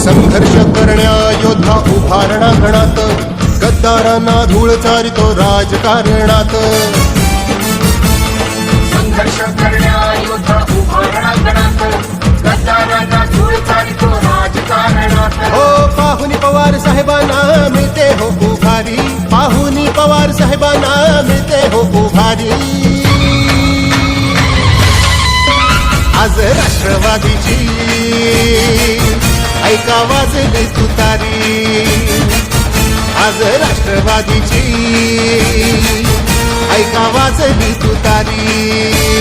संघर्ष करण्या योद्धा उभा रणांगणात, गद्दारांना धूळ चारितो राजकारणात. संघर्ष करण्या योद्धा उभा रणांगणात, गद्दारांना धूळ चारितो राजकारणात. हो पाहुनी पवार साहेबांना मिळते हो उभारी, पाहुनी पवार साहेबांना मिळते हो उभारी. आज राष्ट्रवादीची ऐका वाजली तुतारी, आज राष्ट्रवादीची ऐका वाजली तुतारी.